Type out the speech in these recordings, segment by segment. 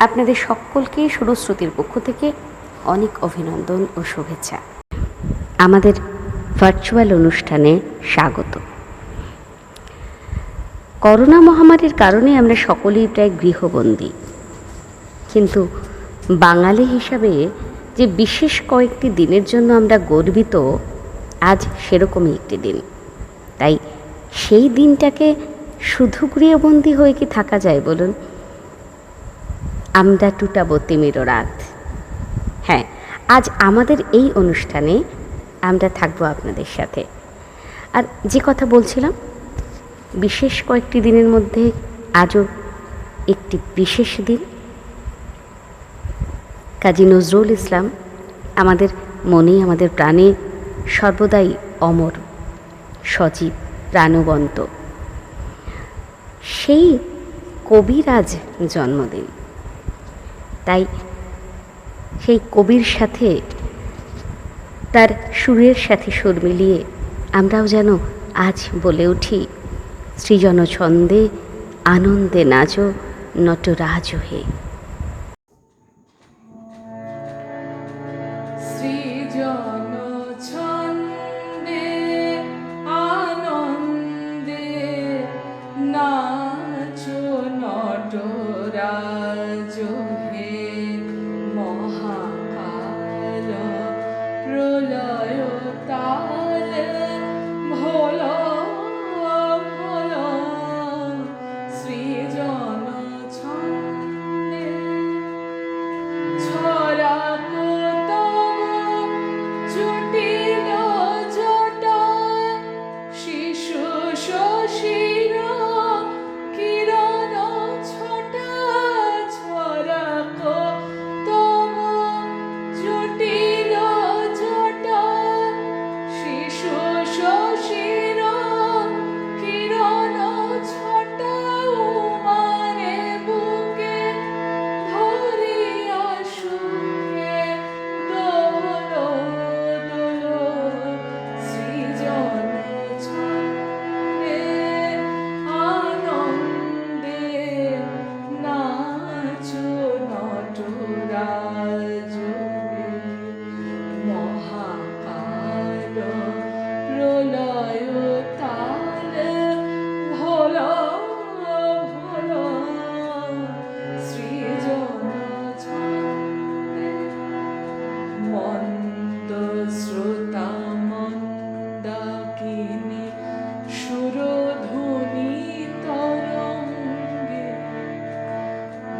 আপনাদের সকলকে সুরশ্রুতির পক্ষ থেকে অনেক অভিনন্দন ও শুভেচ্ছা। আমাদের ভার্চুয়াল অনুষ্ঠানে স্বাগত। করোনা মহামারীর কারণে আমরা সকলেই প্রায় গৃহবন্দী, কিন্তু বাঙালি হিসাবে যে বিশেষ কয়েকটি দিনের জন্য আমরা গর্বিত, আজ সেরকমই একটি দিন। তাই সেই দিনটাকে শুধু গৃহবন্দী হয়ে কি থাকা যায় বলুন? আমরা টুটাবো তিমির রাত। হ্যাঁ, আজ আমাদের এই অনুষ্ঠানে আমরা থাকবো আপনাদের সাথে। আর যে কথা বলছিলাম, বিশেষ কয়েকটি দিনের মধ্যে আজও একটি বিশেষ দিন। কাজী নজরুল ইসলাম আমাদের মনে, আমাদের প্রাণে সর্বদাই অমর, সজীব, প্রাণবন্ত। সেই কবির আজ জন্মদিন। তাই সেই কবির সাথে, তার সুরের সাথে সুর মিলিয়ে আমরাও যেন আজ বলে উঠি, সৃজন ছন্দে আনন্দে নাচো নটরাজ হে। সৃজন ছন্দে আনন্দে নাচো নটরাজ হে, মহাকাল প্রলয় তাল ভোল ভোল, সৃজন ছন্দে ছড়া জটিল জটা শিশু শশীর কিরণ ছটা, ছড়া তব জটিল জটা শিশু শশীর কিরণ ছটা, উমারে বুকে ধরিয়া সুখে দোল দোল, সৃজন ছন্দে আনন্দে নাচো নটরাজ হে, মহাকাল প্রলয় তাল ভোল ভোল, সৃজন ছন্দে মন্দ শ্রোতা মন্দাকিনী সুরধুনী তরঙ্গে,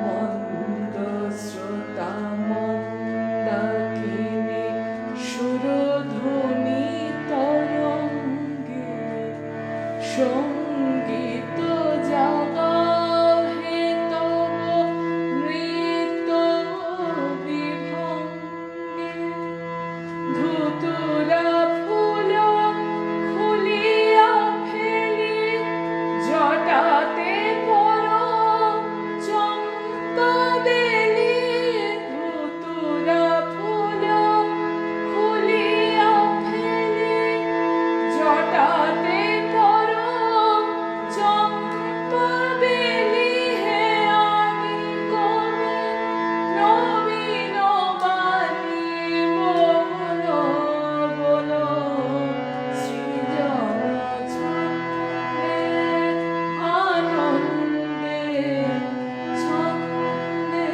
মন্দ শ্রোতা মন্দাকিনী সুরধুনী তরঙ্গে, সঙ্গীত জাগাও হে তব নৃত্য বিভঙ্গে, ধুতুরা ফুল খুলিয়া ফেলি জটাতে পর চম্পা বেলি, ধুতুরা ফুল খুলিয়া ফেলি জটাতে পর চম্পা বেলি, হে আমি কবে নবীন বাণী বলো বলো, সৃজন ছন্দে আনন্দে ছন্দে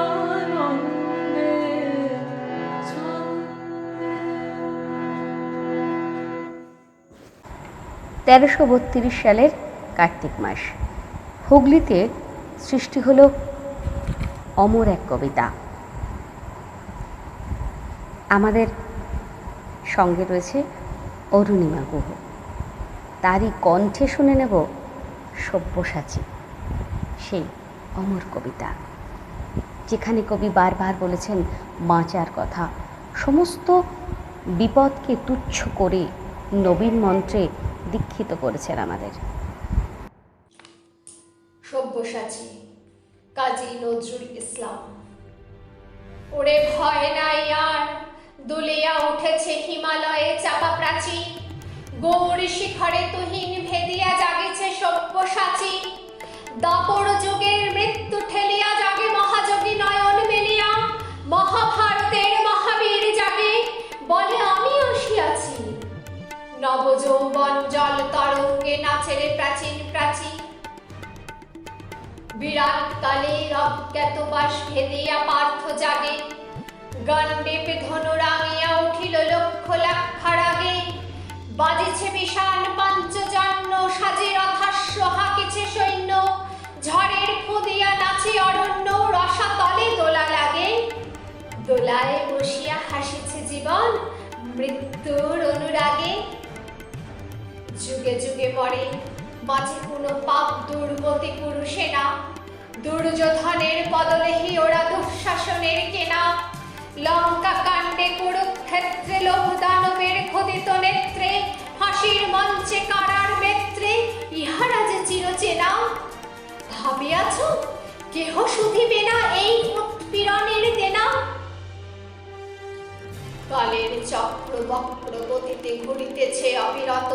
আনন্দে ছন্দে। 1332 সালের কার্তিক মাস হুগলিতে সৃষ্টি হলো অমর এক কবিতা। আমাদের সঙ্গে রয়েছে অরুণিমা গুহ, তারই কণ্ঠে শুনে নেব সব্যসাচী, সেই অমর কবিতা, যেখানে কবি বারবার বলেছেন বাঁচার কথা, সমস্ত বিপদকে তুচ্ছ করে নবীন মন্ত্রে দীক্ষিত করেছেন আমাদের। সব্যসাচী কাজী নজরুল ইসলাম। ওরে ভয় নাই আর, দুলিয়া উঠেছে হিমালয়ে চাপা প্রাচীর, গৌর শিখরে তুহিন ভেদিয়া জাগেছে সব্যসাচী, দাপর যুগের মৃত্যু ঠেলিয়া জাগে নব যৌবন জল তরঙ্গে নাচেরে প্রাচীন প্রাচীন। বিরাট কালের অজ্ঞাতবাস ভেদিয়া পার্থ জাগে, গণ্ডেপে ধনু রাঙিয়া উঠিল লক্ষ লাক্ষার আগে। বাজিছে বিশাল পঞ্চজন্য, সাজে রথাশ্ব হাঁকিছে সৈন্য, ঝড়ের ফুদিয়া নাচে অরণ্য, রসাতলে দোলা লাগে। দোলায় বসিয়া হাসিছে জীবন মৃত্যুর অনুরাগে। যুগে যুগে মরে বাঁচে কোনো পাপ দুর্মতি পুরুষেরা, দুর্যোধনের পদলেহি ওরা দুঃশাসনের কেনা। লঙ্কা কাণ্ডে কুরুক্ষেত্রে লোভ দানবের খোদিত নেত্রে, হাসির মঞ্চে কারার বেত্রে ইহারা যে চিরচেনা। ভাবিয়াছ কেহ শুধিবে না এই উৎপীড়নের দেনা? কালের চক্র বক্র গতিতে ঘুরিতেছে অবিরত,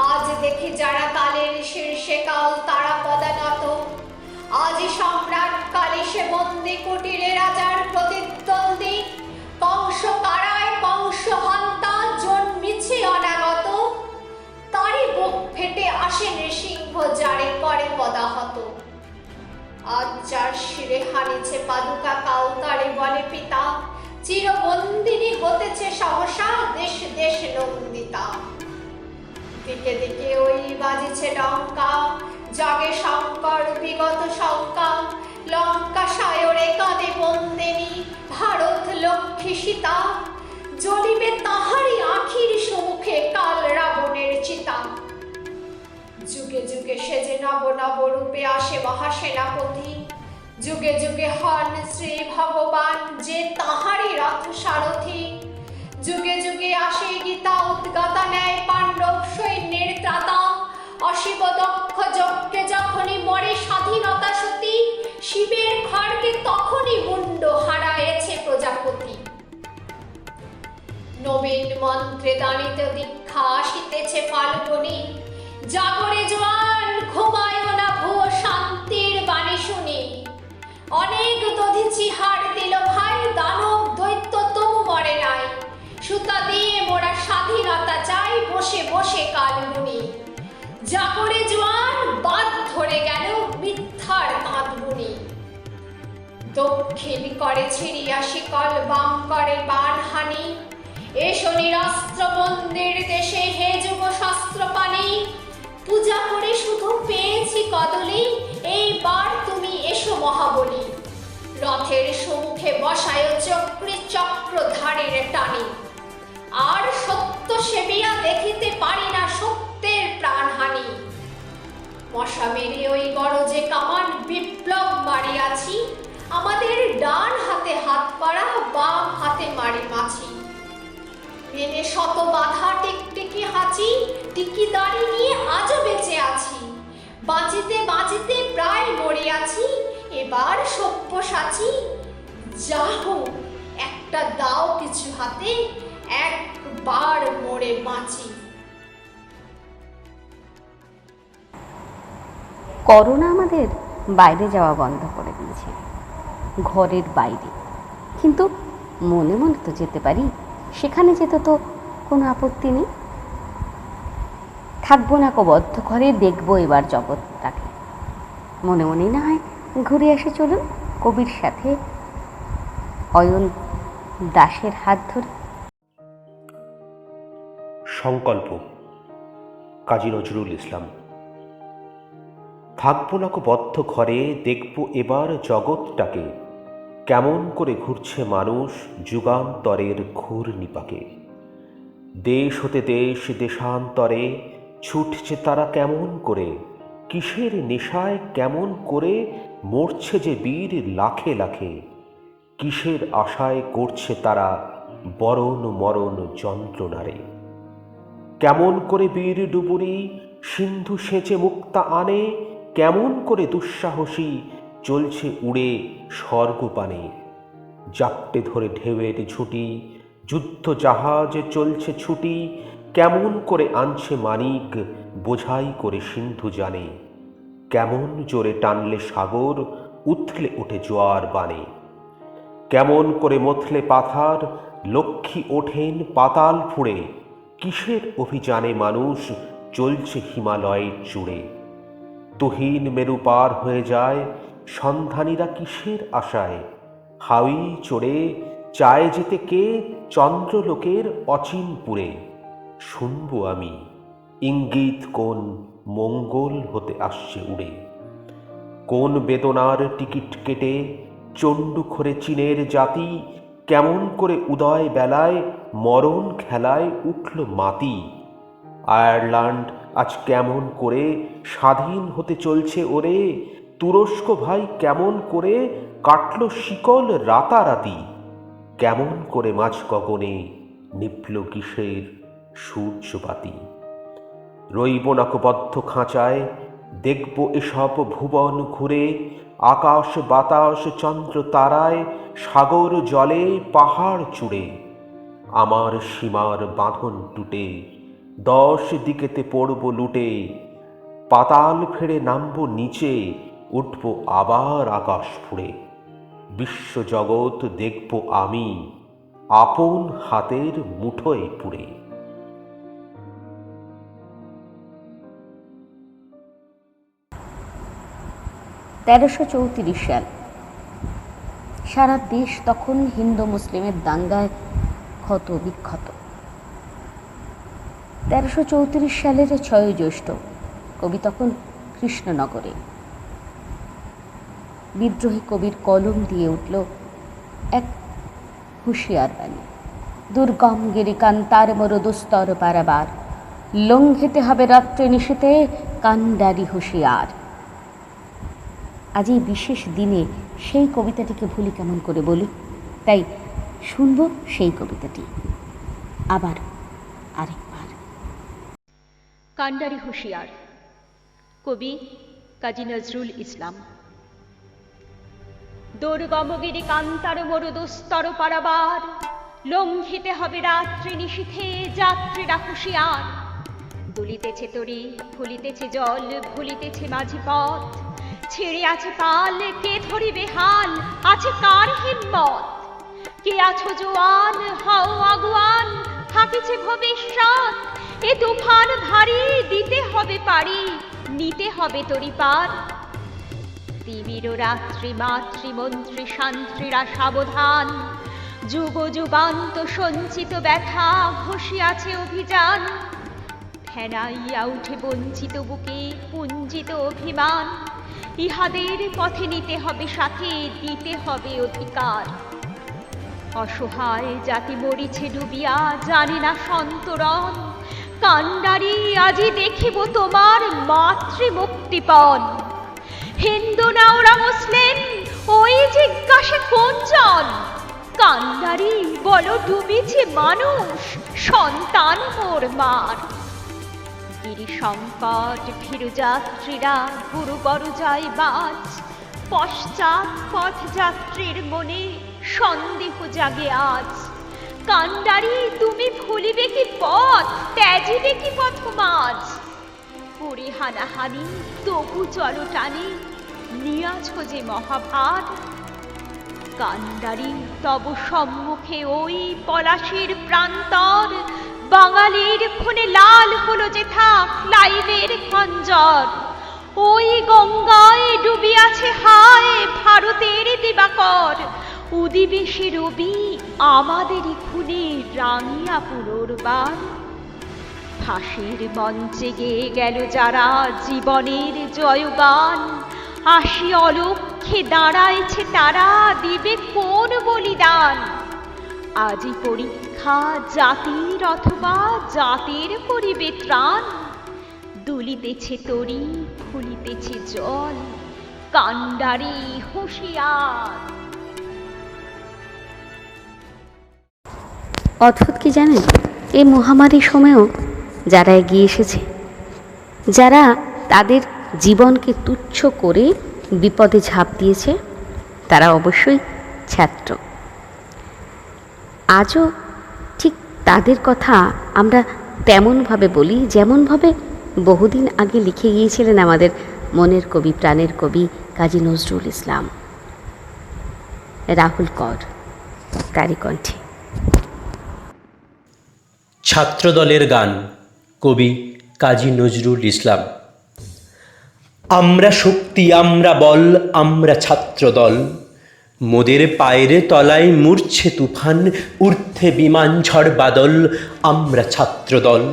আজ দেখি যারা কালের শীর্ষে কাল তারা পদানত। আজ সম্রাট কালে সে বন্দি কুটিরে রাজার প্রতিদ্বন্দ্বী, কংস কারায় কংস হন্তা জন্মিছে অনাগত। তারই বুক ফেটে আসে নৃসিংহ যারে করে পদাহত। আজ যার শিরে হারিছে পাদুকা কাল তারে বলে পিতা, চিরবন্দিনী হতেছে সহসা দেশ দেশ নন্দিতা। দিকে দিকে ওই বাজিছে ডঙ্কা, জাগে শঙ্কর বিগত শঙ্কা। লঙ্কা সায়রে কাঁদে বন্দিনী, ভারত লক্ষ্মী সীতা। জ্বলিবে তাহারই আখির সম্মুখে কাল রাবণের চিতা। যুগে যুগে সেজে নব নব রূপে আসে মহাসেনাপতি, যুগে যুগে হন শ্রী ভগবান যে তাহারই রথ সারথি। যুগে যুগে আসে গীতা উদ্গাতা ন্যায় পাণ্ডব সৈন্যের ত্রাতা। অশিব দক্ষ যজ্ঞে যখনই মরে স্বাধীনতা সতী, শিবের খড়গে তখনই মুন্ড হারায়েছে প্রজাপতি। নবীন মন্ত্রে দানিত দীক্ষা আসিতেছে ফাল্গুনী, জাগরে জোয়ান ঘুমায় না ভুয়ো শান্তির বাণী শুনি। অনেক দধিছি হার দিল ভাই, দানব দৈত্য তবু মরে নাই। সুতা দিয়ে মোরা স্বাধীনতা চাই, বসে বসে কাল গুনি। জাগরে জোয়ান বাদ ধরে গেল মিথ্যার তাঁত বুনি। দক্ষিণ করে ছিড়িয়া শিকল, বাম করে বানহানি। এসো নিরস্ত্র মন্দির দেশে হে যুব শস্ত্র পানি। পূজা করে শুধু পেয়েছি কদলি, এইবার তুমি এসো মহাবলী। রথের সম্মুখে বসায় চক্রে চক্রধারের টানি। আর সত্য সেবিয়া দেখিতে পারি না সত্যের প্রাণহানি। মশা মেরে ওই গরজে কামান বিপ্লব মারিয়াছি, আমাদের ডান হাতে হাত পাড়া, বাম হাতে মারি মাছি। মেনে শত বাধা টিকটিকি হাঁচি, টিকি দাড়ি নিয়ে আজও বেঁচে আছি। বাঁচিতে বাঁচিতে প্রায় মরিয়াছি, এবার সব্যসাচী। যাহো একটা দাও কিছু হাতে, একবার মরে বাঁচি। করোনা আমাদের বাইরে যাওয়া বন্ধ করে দিয়েছে, ঘরের বাইরে। কিন্তু মনে মনে তো যেতে পারি, সেখানে যেতে তো কোনো আপত্তি নেই। থাকবো না বদ্ধ ঘরে, দেখবো এবার জগৎটাকে। মনে মনেই না হয় ঘুরে এসে চলুন কবির সাথে অয়ন দাসের হাত ধরে। সংকল্প, কাজী নজরুল ইসলাম। থাকবো না বদ্ধ ঘরে, দেখবো এবার জগৎটাকে। কেমন করে ঘুরছে মানুষ যুগান্তরের ঘূর্ণিপাকে। দেশ হতে দেশ দেশান্তরে ছুটছে তারা কেমন করে। কিসের নেশায় কেমন করে মরছে যে বীর লাখে লাখে। কিসের আশায় করছে তারা বরণ মরণ যন্ত্রণারে। কেমন করে বীর ডুবুরি সিন্ধু সেচে মুক্তা আনে। কেমন করে দুঃসাহসী চলছে উড়ে স্বর্গপানে। জাপটে ধরে ঢেউয়ের ঝুঁটি যুদ্ধ জাহাজ চলছে ছুটি। কেমন করে আনছে মানিক বোঝাই করে সিন্ধু জানে। কেমন জোরে টানলে সাগর উথলে ওঠে জোয়ার বানে। কেমন করে মথলে পাথার লক্ষ্মী ওঠেন পাতাল ফুঁড়ে। কিসের অভিযানে মানুষ চলছে হিমালয়ের চূড়ে? তুহিন মেরু পার হয়ে যায় সন্ধানীরা কিসের আশায়? হাউই চড়ে চায় যেতে কে চন্দ্রলোকের অচিনপুরে? শুনবো আমি ইঙ্গিত কোন মঙ্গল হতে আসছে উড়ে। কোন বেদনার টিকিট কেটে চণ্ডুখরে চীনের জাতি কেমন করে উদয় বেলায় মরণ খেলায় উঠল মাতি। আয়ারল্যান্ড আজ কেমন করে স্বাধীন হতে চলছে ওরে। তুরস্ক ভাই কেমন করে কাটল শিকল রাতারাতি। কেমন করে মাঝ গগনে নিভল কিসের সূর্যবাতি। রইব নাকবদ্ধ খাঁচায়, দেখব এসব ভুবন ঘুরে। আকাশ বাতাস চন্দ্র তারায়, সাগর জলে পাহাড় চূড়ে। আমার সীমার বাঁধন টুটে 10 দিকেতে পড়ব লুটে। পাতাল ফেড়ে নামব নিচে, উঠব আবার আকাশ ফুঁড়ে। বিশ্বজগৎ দেখব আমি আপন হাতের মুঠোয় পুড়ে। 1334 সাল। সারা দেশ তখন হিন্দু মুসলিমের দাঙ্গায় ক্ষত বিক্ষত। 1334 সালের 6 জ্যৈষ্ঠ কবি তখন কৃষ্ণনগরে। বিদ্রোহী কবির কলম দিয়ে উঠল এক হুঁশিয়ার বাণী। দুর্গম গিরিকান্তার মরু দুস্তর পারাবার, লঙ্ঘিতে হবে রাত্রে নিশীতে কান্ডারি হুঁশিয়ার। আজ এই বিশেষ দিনে সেই কবিতাটিকে ভুলি কেমন করে বলি? তাই শুনব সেই কবিতাটি আবার আরেকবার। কান্ডারি হুঁশিয়ার, কবি কাজী নজরুল ইসলাম। দুর্গমগিরি কান্তার মরু দুস্তর পারাবার, লঙ্ঘিতে হবে রাত্রি নিশীথে যাত্রীরা হুঁশিয়ার। দুলিতেছে তরি, ফুলিতেছে জল, ভুলিতেছে মাঝি পথ। ছেড়ে আছে পাল, কে ধরিবে হাল, আছে কার হিম্মত? কে আছো জোয়ান, হও আগুয়ান, থাকিছে ভবিষ্যৎ। এ তুফান ভারী, দিতে হবে পারি, নিতে হবে তরি পার। তিমির রাত্রি মাতৃমন্ত্রী শান্ত্রীরা সাবধান, যুগ যুগান্ত সঞ্চিত ব্যথা ঘষিয়াছে অভিযান। ফেনাইয়া উঠে বঞ্চিত বুকে পুঞ্জিত অভিমান। ইহাদের পথে নিতে হবে সাথে, দিতে হবে অধিকার। অসহায় জাতি মরিছে ডুবিয়া, জানে না সন্তরণ। কান্ডারি আজি দেখিব তোমার মাতৃমুক্তিপণ। হিন্দু না ওরা মুসলিম, ওই জিজ্ঞাসে কোনজন? কান্ডারি বলো ডুবিছে মানুষ, সন্তান মোর মার। গিরি সংকট ভীরু যাত্রীরা গুরুবর যায় বাজ। পশ্চাৎ পথ যাত্রীর মনে সন্দেহ জাগে আজ। কান্ডারি তুমি ভুলিবে কি পথ, ত্যাজিবে কি পথ মাঝ? পড়ে হানাহানি তবু চলো টানি, নিয়াছ যে মহাভার। কান্ডারি তব সম্মুখে ওই পলাশির প্রান্তর। বাঙালির খুনে লাল হলো যে থাক লাইভের খঞ্জর। ওই গঙ্গায় ডুবিয়াছে হায় ভারতের দিবাকর। উদিবে সে রবি আমাদেরই খুনে রাঙিয়া পুনর্বার। ফাঁসির মঞ্চে গেয়ে গেল যারা জীবনের জয়গান। আসি অলক্ষ্যে দাঁড়াইছে তারা, দিবে কোন বলিদান? আজি পরীক্ষা জাতির অথবা জাতির করিবে ত্রাণ। দুলিতেছে তরি, ফুলিতেছে জল, কান্ডারি হুঁশিয়ার। অদ্ভুত কি জানেন, এই মহামারীর সময়েও যারা এগিয়ে এসেছে, যারা তাদের জীবনকে তুচ্ছ করে বিপদে ঝাঁপ দিয়েছে, তারা অবশ্যই ছাত্র। আজও ঠিক তাদের কথা আমরা তেমনভাবে বলি যেমনভাবে বহুদিন আগে লিখে গিয়েছিলেন আমাদের মনের কবি, প্রাণের কবি কাজী নজরুল ইসলাম। রাহুল কর তারই কণ্ঠে। ছাত্রদলের গান, কবি কাজী নজরুল ইসলাম। আমরা শক্তি, আমরা বল, আমরা ছাত্রদল। মোদের পায়ের তলায় মূর্ছে তুফান, ঊর্ধ্বে বিমান ঝড় বাদল। আমরা ছাত্রদল।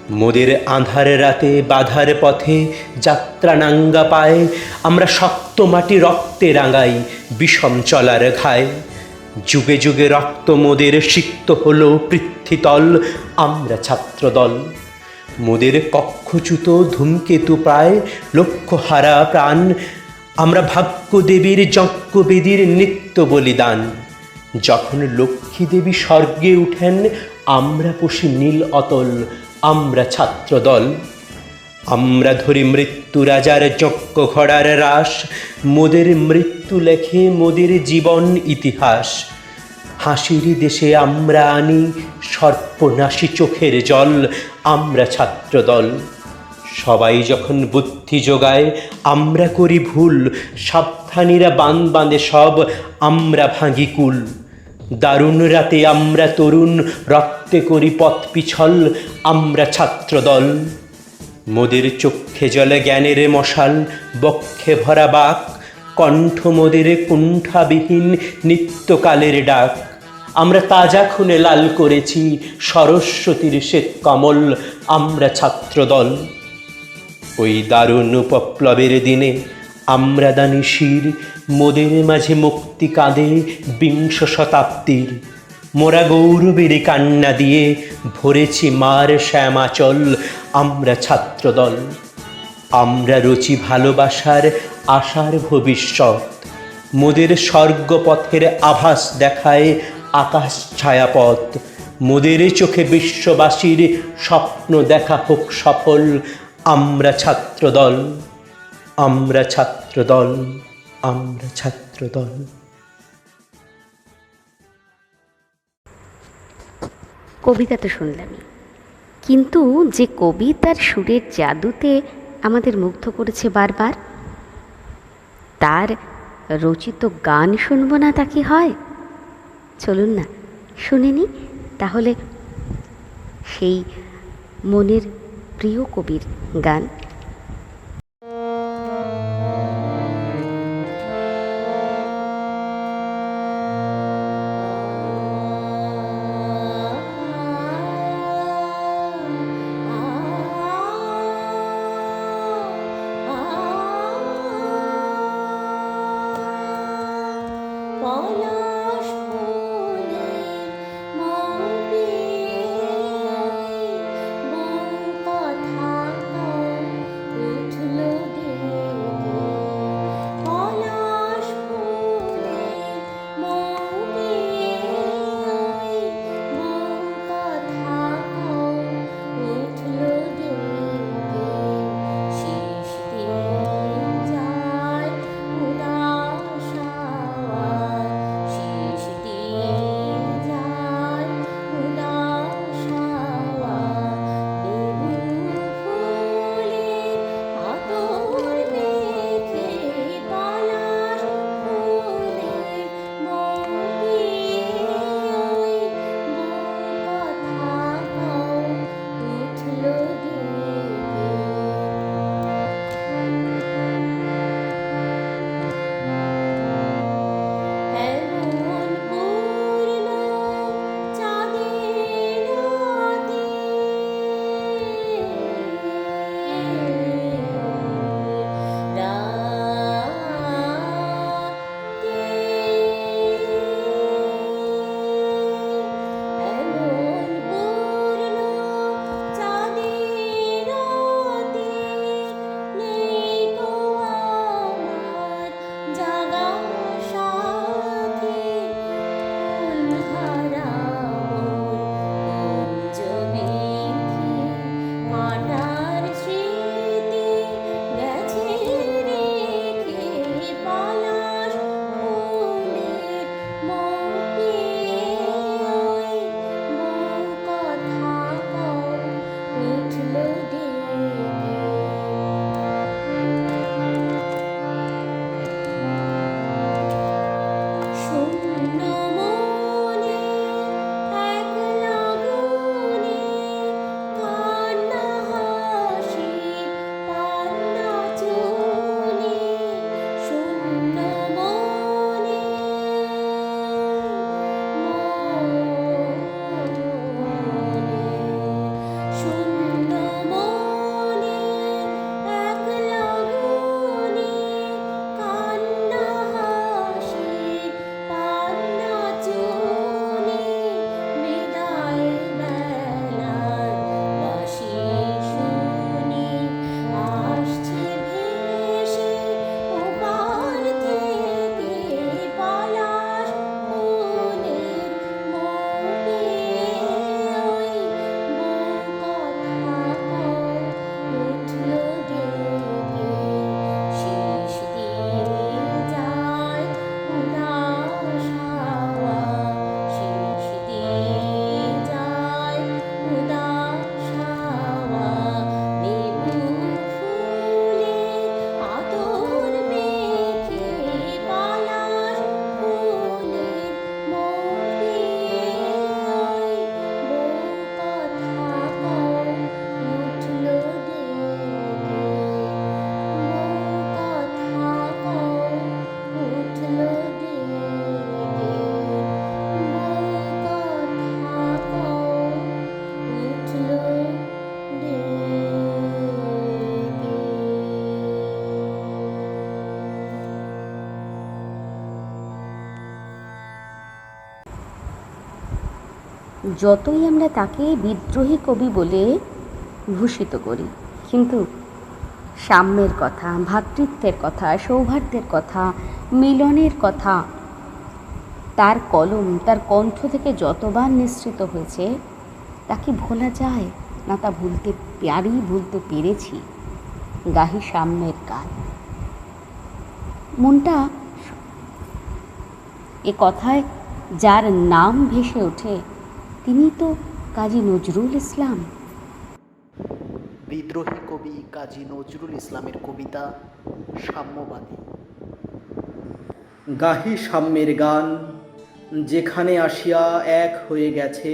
মোদের আঁধার রাতে বাধার পথে যাত্রা নাঙ্গা পায়, আমরা শক্ত মাটি রক্তে রাঙাই বিষম চলার ঘায়। যুগে যুগে রক্ত মোদের সিক্ত হলো পৃথ্বীতল। আমরা ছাত্রদল। মোদের কক্ষচ্যুত ধূমকেতু প্রায় লক্ষ্য হারা প্রাণ। আমরা ভাগ্য দেবীর যজ্ঞবেদীর নিত্য বলিদান। যখন লক্ষ্মী দেবী স্বর্গে উঠেন, আমরা পুষি নীল অতল। আমরা ছাত্রদল। আমরা ধরি মৃত্যু রাজার যজ্ঞ ঘোড়ার রাস, মোদের মৃত্যু লেখে মোদের জীবন ইতিহাস। হাসির দেশে আমরা আনি সর্পনাশী চোখের জল। আমরা ছাত্রদল। সবাই যখন বুদ্ধি যোগায়, আমরা করি ভুল। সাবধানীরা বান বাঁধে সব, আমরা ভাঙি কুল। দারুণ রাতে আমরা তরুণ, রক্তে করি পথ পিছল। আমরা ছাত্রদল। মোদের চক্ষে জলে জ্ঞানের মশাল, বক্ষে ভরা বাক। কণ্ঠ মোদের কুণ্ঠাবিহীন নিত্যকালের ডাক। আমরা তাজা খুনে লাল করেছি সরস্বতীর শ্বেত কমল। আমরা ছাত্রদল। ওই দারুণ উপপ্লবের দিনে আমরা দানি শির, মোদের মাঝে মুক্তি কাঁদে বিংশ শতাব্দীর। মোরা গৌরবের কান্না দিয়ে ভরেছি মার শ্যামাচল। আমরা ছাত্রদল। আমরা রচি ভালোবাসার আশার ভবিষ্যৎ, মোদের স্বর্গপথের আভাস দেখায় আকাশ ছায়াপথ। মোদের চোখে বিশ্ববাসীর স্বপ্ন দেখা হোক সফল। আমরা ছাত্রদল। আমরা ছাত্রদল। আমরা ছাত্রদল। কবিতা তো শুনলামই, কিন্তু যে কবি তার সুরের জাদুতে আমাদের মুগ্ধ করেছে বারবার, তার রচিত গান শুনবো না তা কি হয়? চলুন না শুনে নি তাহলে সেই মনের প্রিয় কবির গান। পলাশ ফুলের মৌপিয়ে বন কথা যতই আমরা তাকে বিদ্রোহী কবি বলে ভূষিত করি, কিন্তু সাম্যের কথা, ভ্রাতৃত্বের কথা, সৌহার্দ্যের কথা, মিলনের কথা তার কলম, তার কণ্ঠ থেকে যতবার নিঃসৃত হয়েছে, তা কি ভোলা যায় না? তা ভুলতে পেরেছি। গাহি সাম্যের গান। মনটা এ কথায় যার নাম ভেসে ওঠে তিনি তো কাজী নজরুল ইসলাম। বিদ্রোহী কবি কাজী নজরুল ইসলামের কবিতা সাম্যবাদী। গাহি সাম্যের গান, যেখানে আসিয়া এক হয়ে গেছে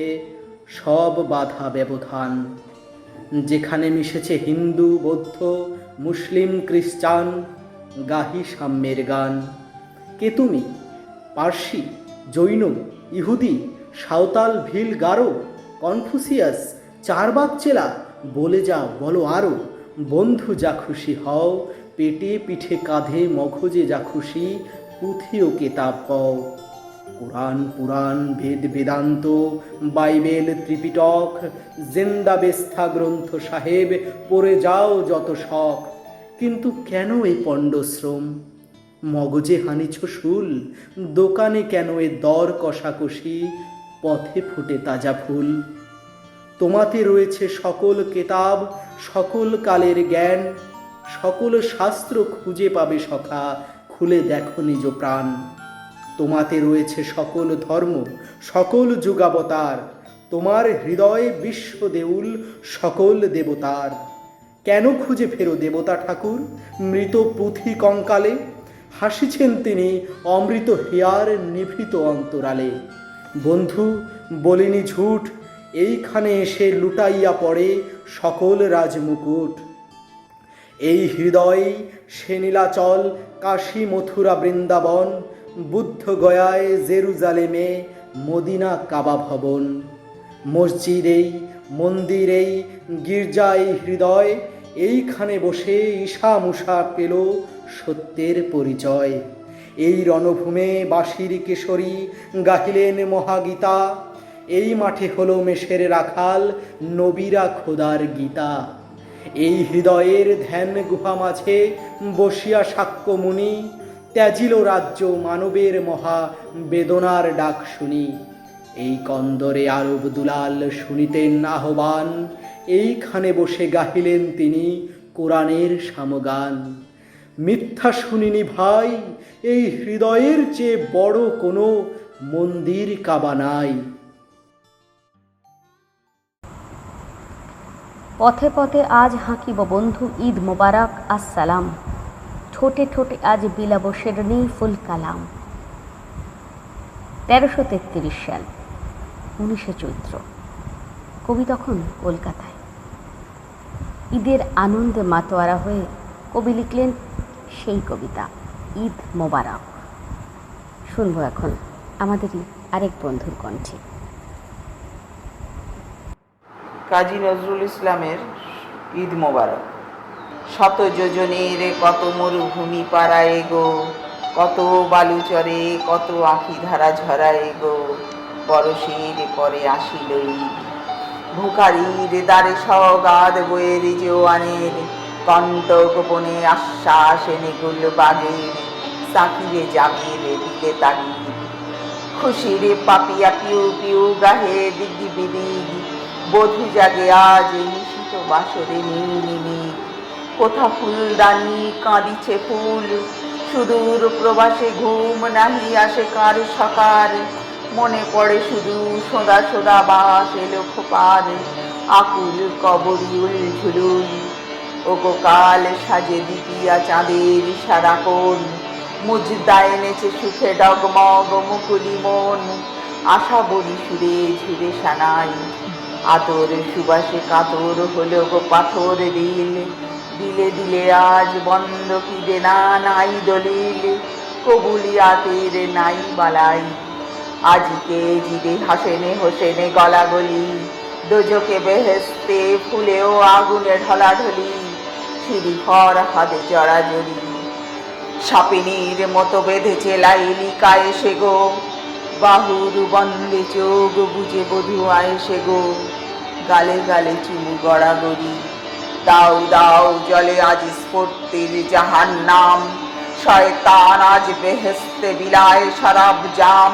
সব বাধা ব্যবধান, যেখানে মিশেছে হিন্দু, বৌদ্ধ, মুসলিম, খ্রিস্টান, গাহি সাম্যের গান। কে তুমি? পার্সি, জৈন, ইহুদি, সাঁওতাল, ভিল, গারো, কনফুসিয়াস, চারবাক চেলা, বলে যাও, বলো আরো। বন্ধু যা খুশি হও, পেটে পিঠে কাঁধে মগজে যা খুশি, পুঁথি ও কেতাব পাও। কোরআন, পুরাণ, বেদ, বেদান্ত, বাইবেল, ত্রিপিটক, জিন্দা বেস্থা গ্রন্থ সাহেব, পড়ে যাও যত শখ। কিন্তু কেন এই পণ্ডশ্রম? মগজে হানিছ শুল, দোকানে কেন এ দর কষাকষি, পথে ফুটে তাজা ফুল। তোমাতে রয়েছে সকল কেতাব, সকল কালের জ্ঞান, সকল শাস্ত্র খুঁজে পাবে সখা, খুলে দেখো নিজ প্রাণ। তোমাতে রয়েছে সকল ধর্ম, সকল যুগাবতার, তোমার হৃদয়ে বিশ্ব দেউল সকল দেবতার। কেন খুঁজে ফেরো দেবতা ঠাকুর মৃত পুঁথি কঙ্কালে? হাসিছেন তিনি অমৃত হিয়ার নিভৃত অন্তরালে। বন্ধু বলিনি ঝুট, এইখানে এসে লুটাইয়া পড়ে সকল রাজমুকুট। এই হৃদয়ে সে নীলাচল, কাশী, মথুরা, বৃন্দাবন, বুদ্ধ গয়ায়, জেরুজালেমে, মদিনা, কাবা ভবন। মসজিদেই, মন্দিরেই, গির্জায় হৃদয়, এইখানে বসে ঈশা মুষা পেল সত্যের পরিচয়। এই রণভূমে বাঁশির কেশরী গাহিলেন মহাগীতা, এই মাঠে হলো মেষের রাখাল, নবীরা খোদার গীতা। এই হৃদয়ের ধ্যান গুহা মাঝে বসিয়া সাক্ষ্যমুনি, ত্যাজিল রাজ্য মানবের মহা বেদনার ডাক শুনি। এই কন্দরে আরব দুলাল শুনিতেন আহ্বান, এইখানে বসে গাহিলেন তিনি কোরআনের সামগান। মিথ্যা শুনিনি ভাই, এই হৃদয়ের চেয়ে বড় কোনো মন্দির কাবা নাই। পথে পথে আজ হাঁকিব বন্ধু ঈদ মোবারক আসসালাম, ঠোঁটে ঠোঁটে আজ বিলাব শেরনি ফুল কালাম। 1333 সাল, 19শে চৈত্র। কবি তখন কলকাতায়। ঈদের আনন্দে মাতোয়ারা হয়ে কবি লিখলেন সেই কবিতা ঈদ মোবারক। শুনবো এখন আমাদেরই আরেক বন্ধুর কণ্ঠে। কাজী নজরুল ইসলামের ঈদ মোবারক। শত যোজনের কত মরুভূমি পাড়ায় গো, কত বালুচরে কত আঁখি ধারা ঝরায় গো, পরশের পরে আসিল ঈদ। ভুখারির দ্বারে সগাদ বইয়ের জোয়ানের, কণ্ঠ গোপনে আশ্বাস এনে গুল বাগের, সাকিরে জামির দিলে তাগিদ। খুশির পাপিয়া পিউ পিউ গাহে দিগি বিদিগ, বধূ জাগে আজ নিশিত বাসরে নির্নিমিক। কোথা ফুলদানি কাঁদিছে ফুল, সুদূর প্রবাসে ঘুম নাহি আসে কার সকার। মনে পড়ে শুধু সোদা সোদা বাস এলো খোপার, আকুল কবরিউল ঝুলুল। ও গোকাল সাজে দ্বিতীয়া চাঁদের সারা কোণ, মুজদায় নেচে সুখে ডগমগ মুকুলি মন। আশা বলি সুরে ঝুরে সানাই, আতর সুবাসে কাতর হলো গো পাথর দিল। দিলে দিলে আজ বন্ধ কি দেনা নাই দলিল, কবুলিয়াতের নাই বালাই। আজকে জিদে হাসেনে হোসেনে গলাগলি, দোজকে বেহেস্তে ফুলেও আগুনে ঢলাঢলি। সিঁড়ি ঘর হাতে জড়াজড়ি, সাপিনীর মতো বেঁধেছে লাইলিকা এসে গো। বাহুর বন্দে চোখ বুঝে বধূ আয়েসে গো, গালে গালে চুমু গড়াগড়ি। দাও দাও জলে আজ স্ফূর্তির জাহান্নাম, শয়তান আজ বেহেস্তে বিলায় শরাব জাম।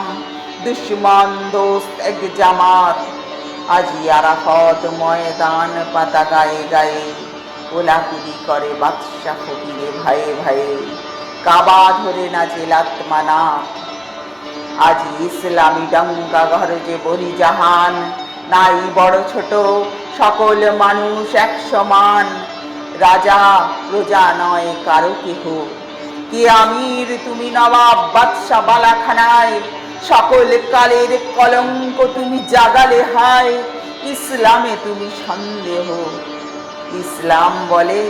দুশ্মন দোস্ত এক জামাত, আজি আরাফত ময়দান পাতা গায়ে গায়ে, কোলাকুলি করে বাদশা ফকিরে ভাইয়ে ভাইয়ে, কাবা ধরে নাচে লাতমানাত। আজি ইসলামী ডঙ্কা গরজে বলি জাহান, নাই বড় ছোট সকল মানুষ এক সমান। রাজা প্রজা নয় কারো কেহ, কে আমির তুমি নবাব বাদশা বালাখানায়, সকল কালের কলঙ্ক তুমি জাগালে হায়। ইসলামে তুমি সন্দেহ, ইসলাম বলে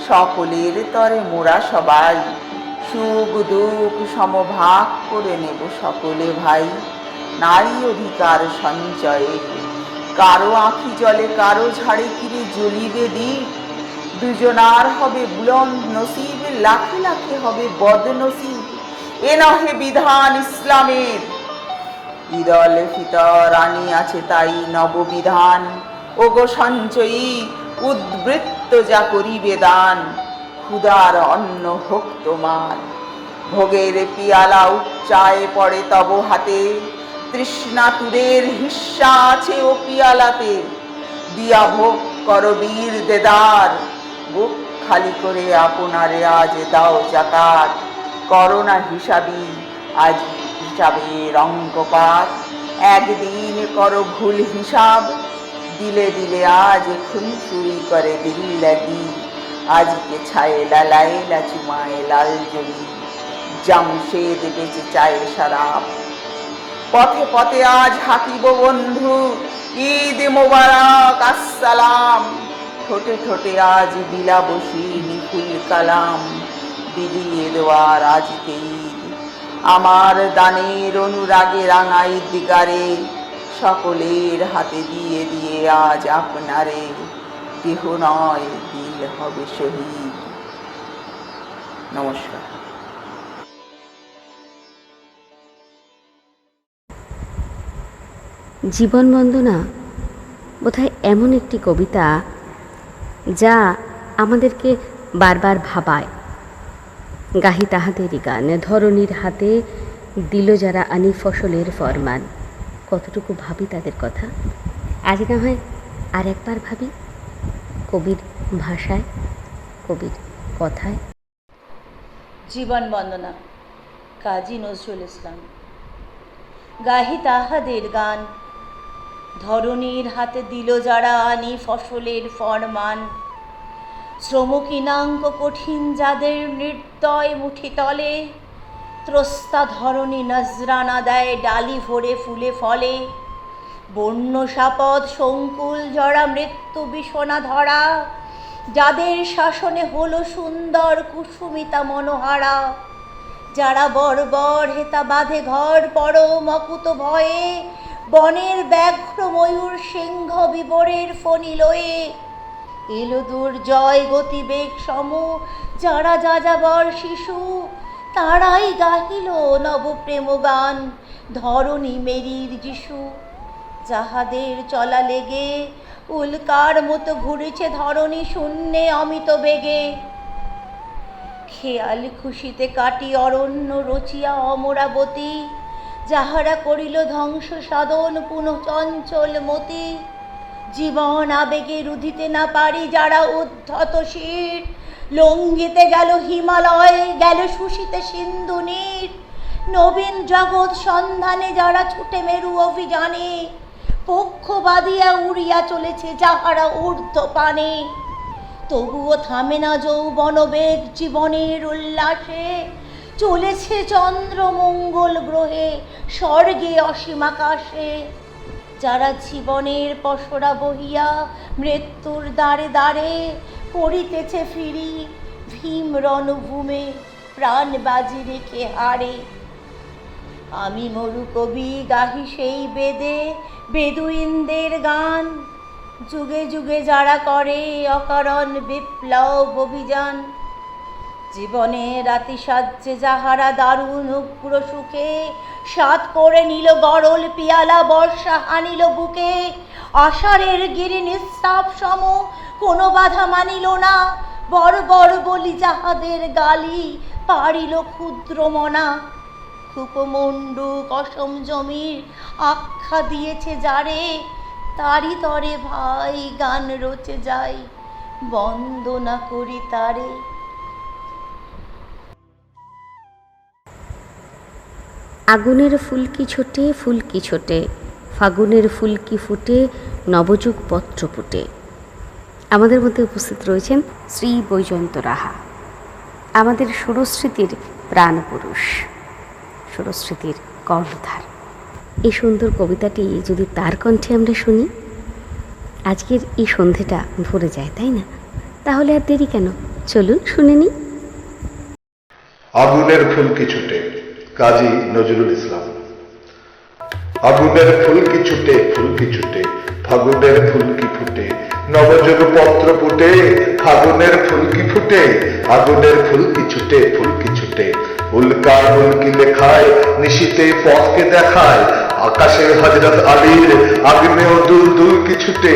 সকলের তরে মোরা সবাই, সুখ দুঃখ সমভাগ করে নেব সকলে ভাই। নারী অধিকার সঞ্চয়ে কারো আঁখি জলে কারো ঝাড়ে কিরে জ্বলিবে দ্বীপ। দুজনার হবে বুলন্দ নসিব, লাখে লাখে হবে বদনসিব। এ নহে বিধান ইসলামের, ঈদল ফিতর আনিয়াছে তাই নববিধান। ওগো সঞ্চয়ী উদ্বৃত্ত যা করিবে দান, ক্ষুধার অন্ন হোক তোমার। ভোগের পিয়ালা উচ্চায় পড়ে তব হাতে, তৃষ্ণাতুরের হিস্সা আছে ও পিয়ালাতে। দিয়া ভোগ কর বীর দেদার, বুক খালি করে আপনারে আজ দাও জাকাত। করোনা হিসাবি আজ হিসাবের অঙ্কপাত, একদিন করো ভুল হিসাব। দিলে দিলে আজ খুনসুরি করে দিল লাগি, আজকে ছায়ে লালাইলা চুমায় লাল জমি। জামশেদ বেঁচে চায় শরাব, পথে পথে আজ হাকিব বন্ধু, ঈদ মোবারক আসসালাম। ঠোঁটে ঠোঁটে আজ বিলা বসি নিকুল কালাম, বিলিয়ে দেওয়ার আজকে ঈদ। আমার দানের অনুরাগে রাঙাই দিগারে, সকলের হাতে দিয়ে দিয়ে আজ আপনারে। কেহ নয় দিল হবে শহীদ। নমস্কার। জীবন বন্দনা বোধহয় এমন একটি কবিতা যা আমাদেরকে বারবার ভাবায়। গাহি তাহাদেরই গান, ধরণীর হাতে দিল যারা আনি ফসলের ফরমান। কতটুকু ভাবি তাদের কথা, আজ না হয় আর একবার ভাবি কবির ভাষায়, কবির কথায়। জীবন বন্দনা কাজী নজরুল ইসলাম। গাহি তাহাদের গান, ধরণীর হাতে দিল যারা আনি ফসলের ফরমান। শ্রমকিনাঙ্ক কঠিন যাদের নির্দয় মুঠি তলে, ত্রস্তা ধরণী নজরানা দেয় ডালি ভরে ফুলে ফলে। বন্য সাপদ সংকুল জরা মৃত্যু বিষণা ধরা, যাদের শাসনে হলো সুন্দর কুসুমিতা মনোহারা। যারা বর্বর হেতা বাঁধে ঘর পরম অকুত ভয়ে, বনের ব্যাঘ্র ময়ূর সিংহ বিবরের ফণি লয়ে। এলো দুর্জয় গতিবেগ সম যারা যাযাবর শিশু, তারাই গাহিল নবপ্রেম গান ধরণী মেরির যিশু। যাহাদের চলা লেগে উল্কার মতো ঘুরেছে ধরণী শূন্যে অমিত বেগে। খেয়াল খুশিতে কাটি অরণ্য রচিয়া অমরাবতী, যাহারা করিল ধ্বংস সাধন পুনঃ চঞ্চল মতি। জীবন আবেগে রুধিতে না পারি যারা উদ্ধত শির, লঙ্ঘিতে গেল হিমালয় গেল শুষিতে সিন্ধু নীর। নবীন জগৎ সন্ধানে যারা ছুটে মেরু অভিযানে, পক্ষ বাঁধিয়া উড়িয়া চলেছে যাহারা ঊর্ধ্ব পানে। তবুও থামে না যৌবন বেগ জীবনের উল্লাসে, চলেছে চন্দ্র মঙ্গল গ্রহে স্বর্গে অসীম আকাশে। যারা জীবনের পসরা বহিয়া মৃত্যুর দ্বারে দ্বারে, পড়িতেছে ফিরি ভীম রণভূমে প্রাণ বাজি রেখে হারে। আমি মরু কবি গাহি সেই বেদে বেদুইনদের গান, যুগে যুগে যারা করে অকারণ বিপ্লব অভিযান। জীবনে রাতি সাজ্জে যাহারা দারুণ উগ্র সুখে সাত করে নিল গরল পিয়ালা বর্ষা হানিল বুকে, আষাঢ়ের গিরি নিঃশ্রাপ সম কোনো বাধা মানিল না, বড় বড় বলি যাহাদের গালি পারিল ক্ষুদ্র মনা। খুপমুন্ডু কসম জমির আখ্যা দিয়েছে যারে, তারি তরে ভাই গান রচে যাই বন্দনা করি তারে। আগুনের ফুলকি ছোটে ফুলকি ছোটে, ফাগুনের ফুলকি ফুটে, নবযুগ পত্র ফুটে। আমাদের মধ্যে উপস্থিত রয়েছেন শ্রী বৈজয়ন্ত রাহা, আমাদের সুরস্মৃতির প্রাণপুরুষ, সুরস্মৃতির কর্ণধার। এই সুন্দর কবিতাটি যদি তার কণ্ঠে আমরা শুনি, আজকের এই সন্ধেটা ভরে যায়, তাই না? তাহলে আর দেরি কেন, চলুন শুনে নিই। আগুনের ফুলকি ছুটে, কাজী নজরুল ইসলাম। আগুনের ফুলকি ছুটে ফুলকি ছুটে, ফাগুনের ফুলকি ফুটে, নবযুগ পত্র ফুটে, ফাগুনের ফুলকি ফুটে, আগুনের ফুলকি ছুটে ফুলকি ছুটে, উল্কার উল্কি লেখায় নিশীতে পথকে দেখায়, আকাশে হযরত আলীর আগ্নেয় দুল দুলকি ছুটে,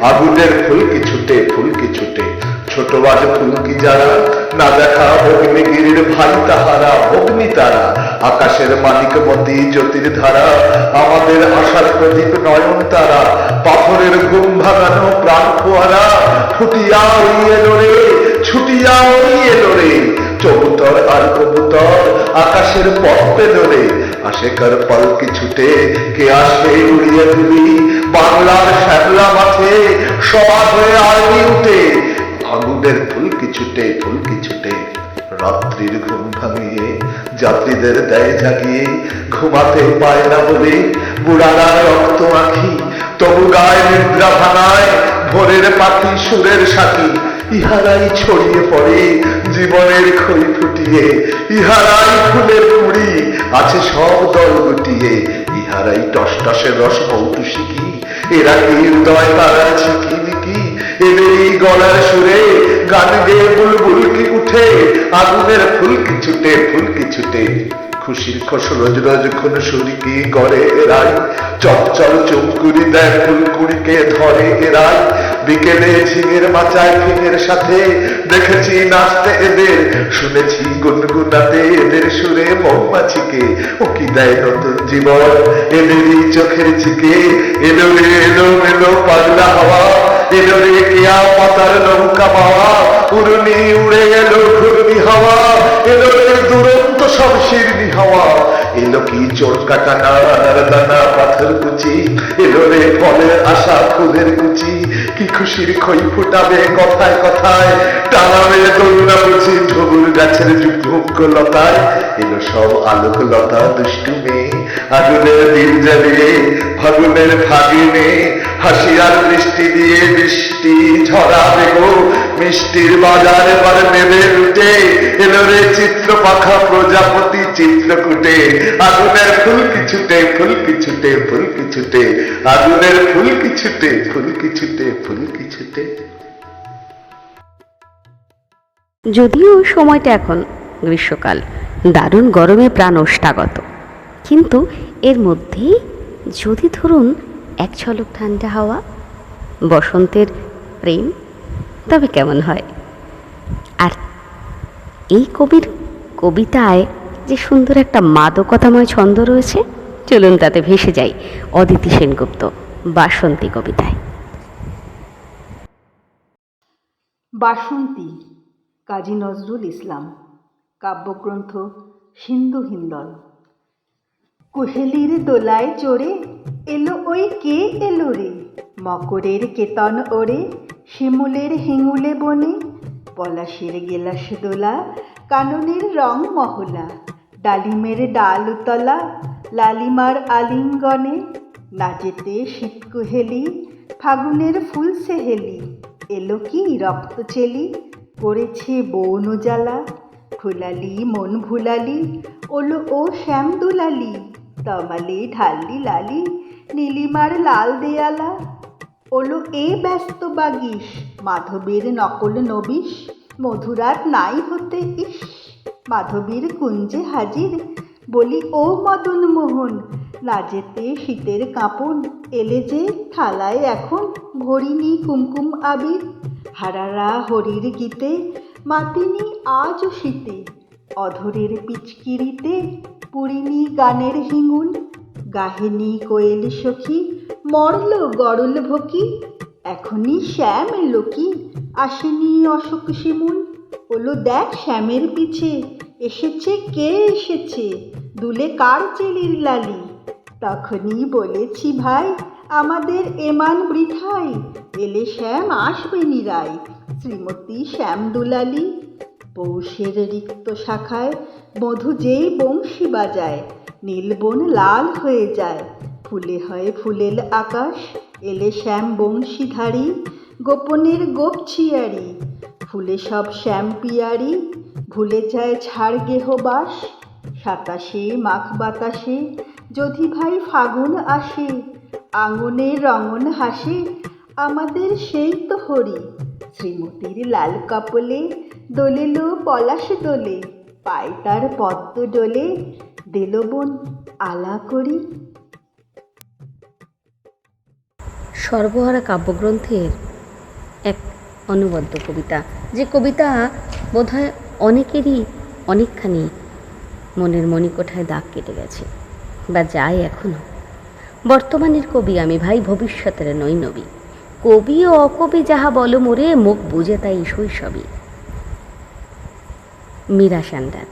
আগুনের ফুলকি ছুটে ফুলকি ছুটে, ছোট বাজ ফুলকি যারা, না দেখা অগ্নিগিরির ভাই তাহারা, অগ্নি তারা, আকাশের মানিকমতি জ্যোতির ধারা, আমাদের আশার প্রদীপ নয়ন তারা, পাথরের ঘুম ভাঙানো প্রাণ ফোয়ারা, ফুটিয়া ওই এলো রে, ছুটিয়া ওই এলো রে, চবুতর আর কবুতর আকাশের পথ পেল রে, আশেকার পালকি ছুটে, কে আসবে উড়িয়ে তুলি বাংলার শ্যামলা মাঠে, সবাই হয়ে আরবি উঠে, আগুনের ফুলকি ছুটে ফুলকি ছুটে, রাত্রির ঘুম ভাঙিয়ে যাত্রীদের দেয় জাগিয়ে, ঘুমাতে পায় না বলে বুড়ারা রক্ত আঁখি, তবু গায়ে নিদ্রা ভাঙায় ভোরের পাখি সুরের সাথী, ইহারাই ছড়িয়ে পড়ে জীবনের খই ফুটিয়ে, ইহারাই ফুলের কুড়ি আছে সব দল গুটিয়ে, ইহারাই টসটসের রস মৌটুসিকি, এরা কি হৃদয় তারা ছিকিমিকি, এদের এই গলার সুরে গান গেয়ে বুলবুল কি উঠে, আগুনের ফুলকি ছুটে ফুলকি ছুটে, খুশির খোশ রোজ রোজ খুন সুরিকি করে এরাই, চঞ্চল চুমকুরি দেয় ফুলকুড়িকে ধরে এরাই, বিকেলে ঝিঙের মাচায় ফিঙের সাথে দেখেছি নাচতে এদের, শুনেছি গুনগুনাতে এদের সুরে মৌমাছিকে, ও কি দেয় নতুন জীবন এদেরই চোখের ঝিকে, এলো রে এলো এলো পাগলা হাওয়া, এলো রে কেয়া পাতার নৌকা মাওয়া, উড়নি উড়ে গেল ঘূর্ণি হাওয়া, এলো রে দুরন্ত সব শিরনি হাওয়া, এলো কি চোর কাটা নানার দানা পাথর কুচি, এলো রে ফলের আশা ফুলের কুচি, কি খুশির খই ফুটাবে কথায় কথায়, টানাবে দৌড়া বুঝি ঝবুর গাছের যুগ্ম লতায়, এলো সব আলোক লতা দুষ্টু মেয়ে, আগুনের দিন জ্বালিয়ে ফাগুনের ফাগুনে, হাসি আর বৃষ্টি দিয়ে বৃষ্টি ঝরাবে গো, মিষ্টির বাজার এবার নেবে লুটে, এলো রে চিত্র পাখা প্রজাপতি চিত্রকূটে, আগুনের ফুলকি ছুটে ফুলকি ছুটে ফুলকি ছুটে, আগুনের ফুলকি ছুটে ফুলকি ছুটে ফুলকি ছুটে। যদিও সময়টা এখন গ্রীষ্মকাল, দারুণ গরমে প্রাণ ওষ্ঠাগত, কিন্তু এর মধ্যেই যদি ধরুন এক ঝলক ঠান্ডা হাওয়া, বসন্তের প্রেম, তবে কেমন হয়? আর এই কবির কবিতায় যে সুন্দর একটা মাদকতাময় ছন্দ রয়েছে, চলুন তাতে ভেসে যাই অদিতি সেনগুপ্ত বাসন্তী কবিতায়। বাসন্তী, কাজী নজরুল ইসলাম। কাব্যগ্রন্থ সিন্ধু হিন্দল। কুহেলির দোলায় চড়ে এলো ওই কে এলো রে, মকরের কেতন ওরে শিমুলের হেঙুলে বনে, পলাশের গেলাস দোলা কাননের রং মহলা, ডালিমের ডাল উতলা লালিমার আলিঙ্গনে, নাচেতে শীত কুহেলি ফাগুনের ফুল সেহেলি, এলো কি রক্ত চেলি পড়েছে বন জ্বালা, ফুলালি মন ভুলালি ওলো ও শ্যাম দুলালি, তমালে ঢাললি লালি নীলিমার লাল দেয়ালা, ওলো এ ব্যস্ত বাগিস মাধবের নকল নবিশ, মধুরাত নাই হতে ইস, মাধবীর কুঞ্জে হাজির, বলি ও মদন মোহন, না যেতে শীতের কাঁপন, এলে যে থালায় এখন ভরিনি কুমকুম আবির, হারারা হরির গীতে মাতিনি আজও শীতে, অধরের পিচকিরিতে পুরিনি গানের হিঙুল, গাহেনি কোয়েল সখী মরল গরল ভকি, এখনই শ্যাম এলো কি আসেনি অশোক শিমুল, ওলো দেখ শ্যামের পিছে এসেছে কে এসেছে, দুলে কার চেলির লালি, তখনই বলেছি ভাই আমাদের এমান বৃথাই, এলে শ্যাম আসবে নিরাই, শ্রীমতী শ্যাম দুলালি। পৌষের রিক্ত শাখায় মধু যেই বংশী বাজায়, নীলবন লাল হয়ে যায়, ফুলে হয় ফুলেল আকাশ, এলে শ্যাম বংশীধারী, গোপনের গোপছিয়ারি, ফুলে সব শ্যাম পিয়ারি, ভুলে যায় ছাড় গেহবাস, সাতাশে মাঘ বাতাসে যদি ভাই ফাগুন আসে, আঙনে রঙন হাসে আমাদের সেই তো হরি, শ্রীমতীর লাল কপলে দোলেলো পলাশ দোলে, পায় তার পদ্ম ডোলে, দিল বোন আলা করি। সর্বহারা কাব্যগ্রন্থের এক অনবদ্য কবিতা, যে কবিতা বোধহয় অনেকেরই অনেকখানি মনের মণিকোঠায় দাগ কেটে গেছে বা যায় এখনো। বর্তমানের কবি আমি ভাই, ভবিষ্যতের নই নবী, কবি ও অকবি যাহা বলো মোরে, মুখ বুঝে তাই শৈশবই। মীরা সান্ডার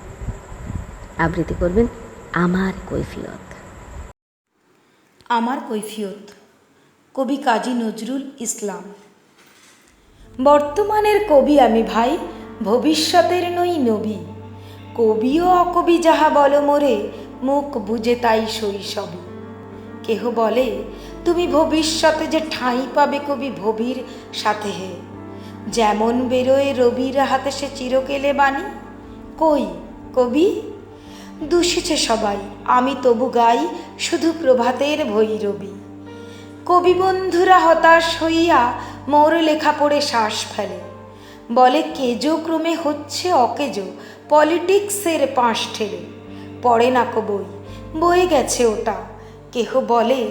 আবৃত্তি করবেন আমার কৈফিয়ত। আমার কৈফিয়ত, কবি কাজী নজরুল ইসলাম। বর্তমানের কবি আমি ভাই, ভবিষ্যতের নই নবী, কবি ও অকবি যাহা বলো মোরে, মুখ বুঝে তাই শৈশবী। কেহ বলে তুমি ভবিষ্যতে যে ঠাঁই পাবে কবি ভবির সাথে হে, যেমন বেরোয় রবির হাতে সে চিরকেলে বাণী, কই কবি? দূষিছে সবাই, আমি তবু গাই শুধু প্রভাতের ভৈরবী। কবি বন্ধুরা হতাশ হইয়া মোর লেখা পড়ে শ্বাস ফেলে, বলে কেজো ক্রমে হচ্ছে অকেজো, পলিটিক্সের পাশ ঠেলে, পড়ে না কো বই, বয়ে গেছে ওটা। কেহ বলে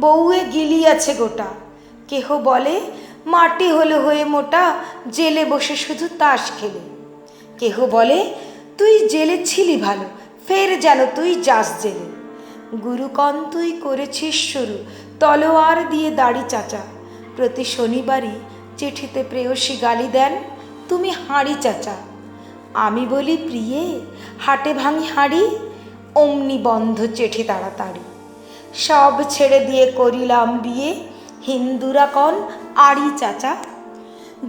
বউয়ে গিলিয়াছে গোটা, কেহ বলে মাটি হলো হয়ে মোটা, জেলে বসে শুধু তাস খেলে। কেহ বলে তুই জেলে ছিলি ভালো, ফের যেন তুই যাস জেলে। গুরুকণ তুই করেছিস শুরু, তলোয়ার দিয়ে দাড়ি চাচা, প্রতি শনিবারই চিঠিতে প্রেয়সী গালি দেন, তুমি হাঁড়ি চাচা। আমি বলি প্রিয়ে হাটে ভাঙি হাঁড়ি, অমনি বন্ধ চিঠি তাড়াতাড়ি। সব ছেড়ে দিয়ে করিলাম বিয়ে, হিন্দুরা কন আড়ি চাচা।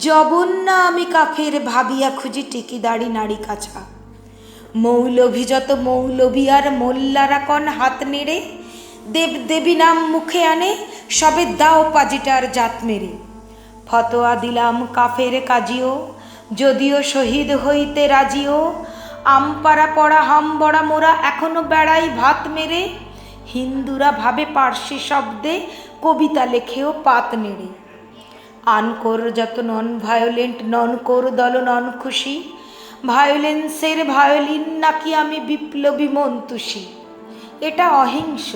জবন্যা আমি কাফের ভাবিয়া খুঁজি টিকিদাড়ি নারী কাছা। মৌলভী যত মৌলভী আর মোল্লারা কন হাত নেড়ে, দেবদেবী নাম মুখে আনে সবে দাও পাজিটার জাত মেরে। ফতোয়া দিলাম কাফের কাজিও, যদিও শহীদ হইতে রাজিও। আমপাড়া পড়া হামবড়া মোরা এখনো বেড়াই ভাত মেরে, হিন্দুরা ভাবে পার্সি শব্দে কবিতা লেখেও পাত নেড়ে। আনকোর যত নন ভায়োলেন্ট, নন কোর দল নন খুশি, ভায়োলেন্সের ভায়োলিন নাকি আমি বিপ্লবী মন্তুষী। এটা অহিংস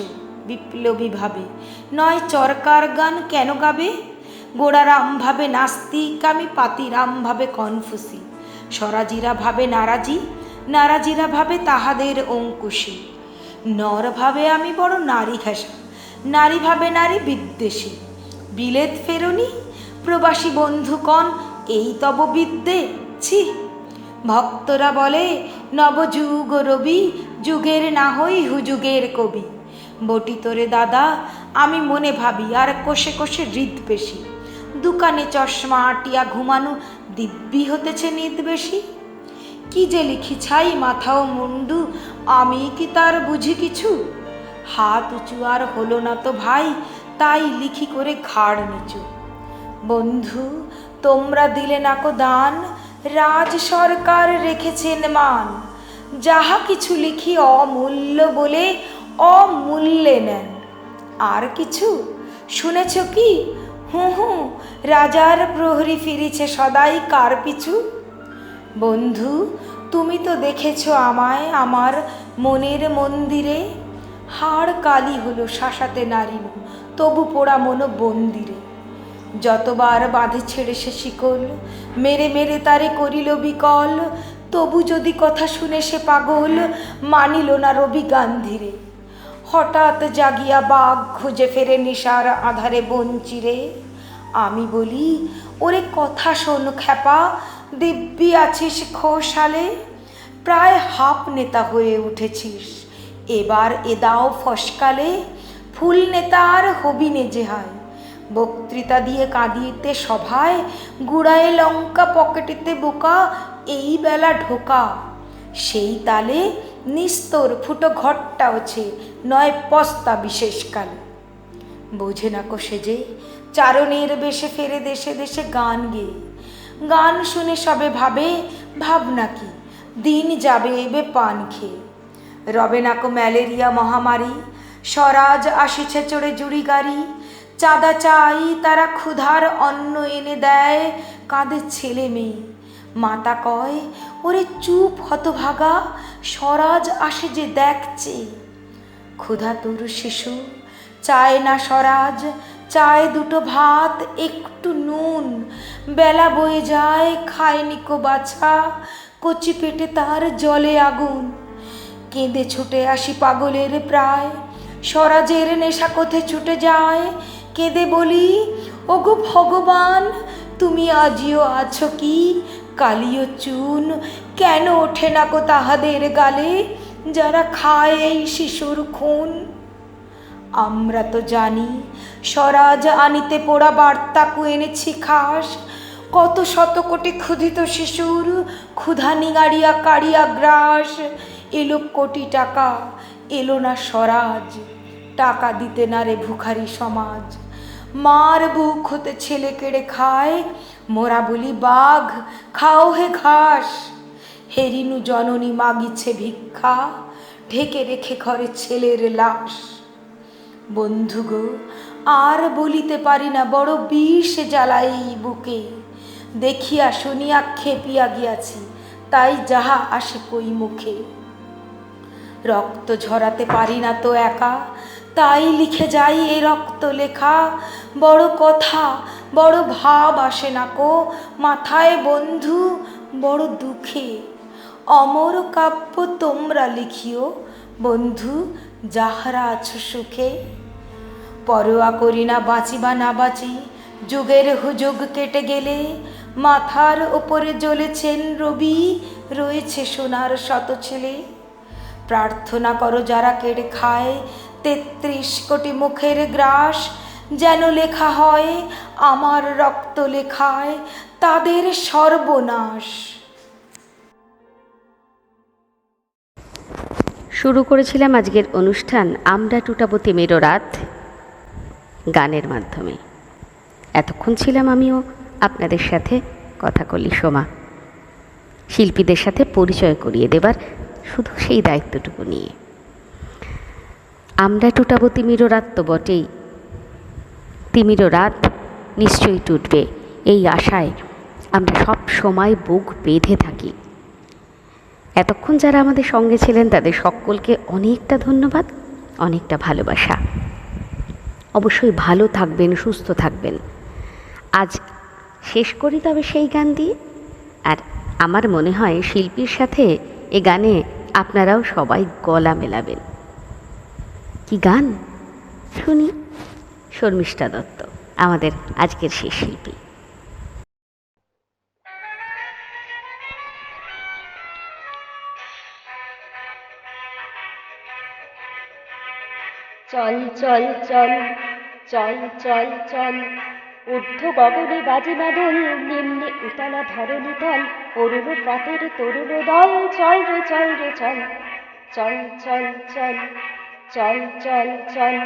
বিপ্লবী ভাবে, নয় চরকার গান কেন গাবে? গোড়ারাম ভাবে নাস্তিক আমি, পাতিরাম ভাবে কনফুসি। স্বরাজিরা ভাবে নারাজি, নারাজিরা ভাবে তাহাদের অঙ্কুশী। নর ভাবে আমি বড় নারী ঘেঁষা, নারী ভাবে নারী বিদ্বেষী। বিলেত ফেরনি প্রবাসী বন্ধুকণ এই তব বিদ্যে, ছি। ভক্তরা বলে নবযুগ রবি, যুগের না হই হুযুগের কবি। বটি তোরে দাদা আমি মনে ভাবি, আর কোষে কোষে হৃদপেশি। দোকানে চশমা আটিয়া ঘুমানো দিব্যি হতেছে নিদ বেশি। কি যে লিখি ছাই মাথাও মুন্ডু, আমি কি তার বুঝি কিছু? হাত উঁচু আর হলো না তো ভাই, তাই লিখি করে ঘাড় নিচু। বন্ধু তোমরা দিলে নাকো দান, রাজ সরকার রেখেছেন মান। যাহা কিছু লিখি অমূল্য বলে অমূল্যে নেন। আর কিছু শুনেছ কি? হু, রাজার প্রহরী ফিরিছে সদাই কার পিছু। বন্ধু তুমি তো দেখেছো আমায় আমার মনের মন্দিরে, হাড় কালি হলো শাসাতে নারিল, তবু পোড়া মন বন্দিরে। যতবার বাঁধে ছেড়ে সে শিকল, মেরে মেরে তারে করিল বিকল, তবু যদি কথা শুনে সে পাগল, মানিল না রবি গান্ধীরে। হঠাৎ জাগিয়া বাঘ খুঁজে ফেরে নিশার আধারে বঞ্চিরে। আমি বলি, ওরে কথা শোন খ্যাপা, দিব্যি আছিস খোশালে, প্রায় হাফ নেতা হয়ে উঠেছিস, এবার এ দাও ফসকালে, ফুল নেতার হবি নে যেহায়। বক্তৃতা দিয়ে কাঁদিতে সভায়, গুড়ায়ে লঙ্কা পকেটেতে বোকা, এই বেলা ঢোকা। সেই তালে নিস্তর ফুটো ঘরটা ওছে, নয় পস্তা বিশেষকালে। বোঝে না কোষে যে চারণের বেশে ফেরে দেশে দেশে গান গেয়ে, গান শুনে সবে ভাবে ভাবনা কি, দিন যাবে এবে পান খেয়ে। রবে নাকো ম্যালেরিয়া মহামারী, স্বরাজ আসিছে চড়ে জুড়ি গাড়ি, চাঁদা চাই তারা ক্ষুধার অন্ন এনে দেয়, কাঁদে ছেলে মেয়ে। মাতা কয়, ওরে চুপ হতভাগা, স্বরাজ আসে যে দেখছে। ক্ষুধাতুর শিশু চায় না স্বরাজ, চায় দুটো ভাত একটু নুন, বেলা বয়ে যায় খায়নি কো বাছা, কচি পেটে তার জলে আগুন। কেঁদে ছুটে আসি পাগলের প্রায়, স্বরাজের নেশা কোথে ছুটে যায়, কেঁদে বলি, ওগো ভগবান তুমি আজিও আছো কি, কালিও চুন কেন ওঠে না কো তাহাদের গালে, যারা খায় এই শিশুর খুন। আমরা তো জানি স্বরাজ আনিতে পোড়া বার্তাকু এনেছি খাস, কত শত কোটি ক্ষুধিত শিশুর ক্ষুধা নিঙাড়িয়া কাড়িয়া গ্রাস। এলো কোটি টাকা, এলো না স্বরাজ, টাকা দিতে না রে ভিখারি সমাজ। মার বুক হতে ছেলে কেড়ে খায়, মোরা বলি বাঘ খাও হে ঘাস। হেরিনু জননী মাগিছে ভিক্ষা, ঢেকে রেখে ঘরে ছেলের লাশ। বন্ধু গো আর বলিতে পারি না, বড় বিষ জ্বালাই বুকে, দেখিয়া শুনিয়া খেপিয়া গিয়াছি, তাই যাহা আসে কই মুখে। রক্ত ঝরাতে পারি না তো একা, তাই লিখে যাই এ রক্ত লেখা। বড় কথা বড় ভাব আসে না কো মাথায় বন্ধু, বড় দুঃখে। অমর কাব্য তোমরা লিখিও বন্ধু, যাহারা আছো সুখে। পরোয়া করি না বাঁচি বা না বাঁচি, যুগের হুজুগ কেটে গেলে, মাথার ওপরে জ্বলেছেন রবি, রয়েছে সোনার শত ছেলে। প্রার্থনা করো যারা কেড়ে খায় ৩৩ কোটি মুখের গ্রাস, যেন লেখা হয় আমার রক্ত লেখায় তাদের সর্বনাশ। শুরু করেছিলাম আজকের অনুষ্ঠান আমরা টুটাবো তিমিরো রাত গানের মাধ্যমে। এতক্ষণ ছিলাম আমিও আপনাদের সাথে কথা কলি সোমা, শিল্পীদের সাথে পরিচয় করিয়ে দেবার শুধু সেই দায়িত্বটুকু নিয়ে। আমরা টুটাবো তিমিরো রাত তো বটেই, তিমিরো রাত নিশ্চয়ই টুটবে এই আশায় আমরা সব সময় বুক বেঁধে থাকি। এতক্ষণ যারা আমাদের সঙ্গে ছিলেন তাদের সকলকে অনেকটা ধন্যবাদ, অনেকটা ভালোবাসা। অবশ্যই ভালো থাকবেন, সুস্থ থাকবেন। আজ শেষ করি তবে সেই গান দিয়ে। আর আমার মনে হয় শিল্পীর সাথে এ গানে আপনারাও সবাই গলা মেলাবেন। কি গান শুনি? শর্মিষ্ঠা দত্ত আমাদের আজকের শেষ শিল্পী। চল চল চল চল চল চল, ঊর্ধ্ব গগনে বাজে মাদল, নিম্নে উতলা ধরণী তল, অরুণ প্রাতের তরুণ দল, চল রে চল রে চল, চল চল চল চল চল চল।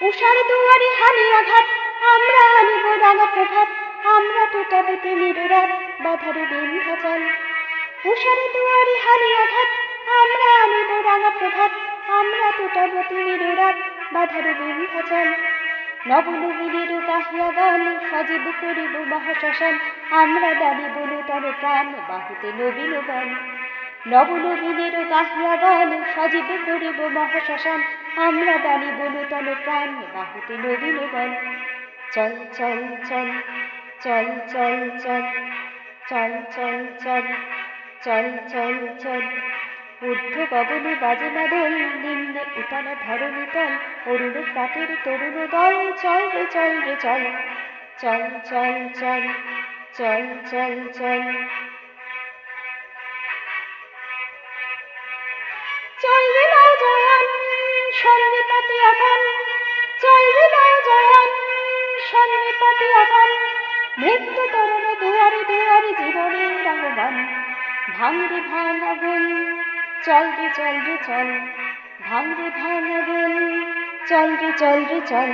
উষার দুয়ারে হানি আঘাত, আমরা আনিব রাঙা প্রভাত, আমরা টুটাব তিমির রাত, বাধার বিন্ধ্যাচল। উষার দুয়ারে হানি আঘাত, আমরা আনিব রাঙা প্রভাত, আমরা টুটাব তিমির রাত, বাধার বিন্ধ্যাচল। নবনবীনের গাহিয়া গান, সজীব করিব মহাশ্মশান, আমরা দানিব নূতন প্রাণ, বাহুতে নবীন গান। নবনবীনের গাহিয়া গান, সজীব করিব মহাশ্মশান, আমরা দানিব নূতন প্রাণ, বাহুতে নবীন গান। চল চল চল চল চল চল চল চল চল চল চল চল। ঊর্ধ্ব গগনে বাজে মাদল, নিম্নে উতলা ধরণী তল, অরুণ প্রাতের তরুণ দল, চল রে চল রে চল। চল চল চল চল চল চল। চল রে নৌজয়ান, সন্ধ্যে পাতিয়া গান, চল রে নৌজয়ান, সন্ধ্যে পাতিয়া গান। মৃত্যু তরুণ দুয়ারে দুয়ারে জীবনের আহ্বান, ভাঙরে ভাঙা বল, চল রে চল রে চল, ভাঙরে ভাঙা বল, চল রে চল রে চল।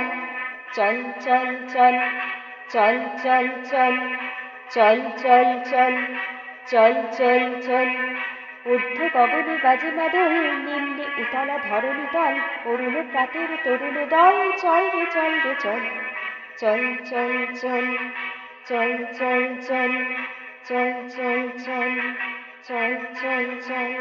চল চল চল চল চল চল চল চল চল চল চল চল। ঊর্ধ্ব গগনে বাজে মাদল, নিম্নে উতলা ধরণী তল, অরুণ প্রাতের তরুণ দল, চল রে চল রে চল। চল চল চল চল চল চল চল চল চল চল চল চল।